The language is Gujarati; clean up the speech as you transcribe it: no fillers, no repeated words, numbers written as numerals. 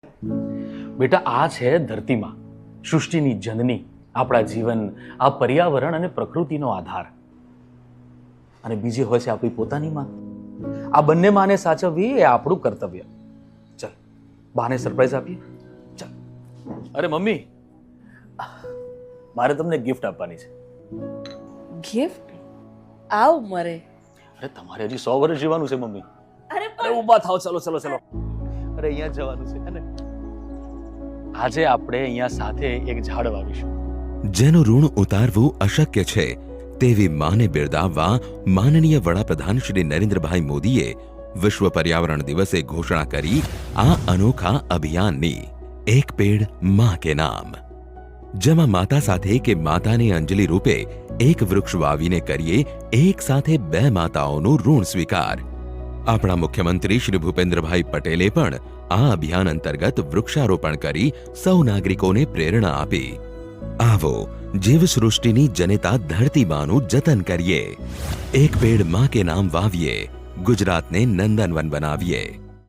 બેટા, આ છે ધરતીમાં, સૃષ્ટિની જનની, આપણા જીવન, આ પર્યાવરણ અને પ્રકૃતિનો આધાર. અને બીજી હોય છે આપણી પોતાની માં. આ બંને માને સાચવવી એ આપણું કર્તવ્ય. ચાલ, બાને સરપ્રાઈઝ આપીએ. ચાલ. અરે મમ્મી, મારે તમને ગિફ્ટ આપવાની છે. ગિફ્ટ? આ ઉંમરે? અરે તમારે હજી 100 વર્ષ જીવવાનું છે મમ્મી. અરે અરે ઊભા થાઓ, ચલો ચલો ચલો. અરે અહીંયા જવાનું છે ને. આજે આપણે અહીંયા સાથે એક ઝાડ વાવીશું. જેનું ઋણ ઉતારવું અશક્ય છે તેવી માને બિરદાવવા માનનીય વડાપ્રધાન શ્રી નરેન્દ્રભાઈ મોદીએ વિશ્વ પર્યાવરણ દિવસે ઘોષણા કરી આ અનોખા અભિયાનની, એક પેડ માં કે નામ, જેમાં માતા સાથે કે માતાને અંજલિ રૂપે એક વૃક્ષ વાવીને કરીએ એક સાથે 2 માતાઓનું ઋણ સ્વીકાર. આપણા મુખ્યમંત્રી શ્રી ભૂપેન્દ્રભાઈ પટેલે પણ આ અભિયાન અંતર્ગત વૃક્ષારોપણ કરી સૌ નાગરિકોને પ્રેરણા આપી. આવો જીવસૃષ્ટિની જનેતા ધરતીમાનું જતન કરીએ. એક પેડ માં કે નામ વાવીએ, ગુજરાતને નંદનવન બનાવીએ.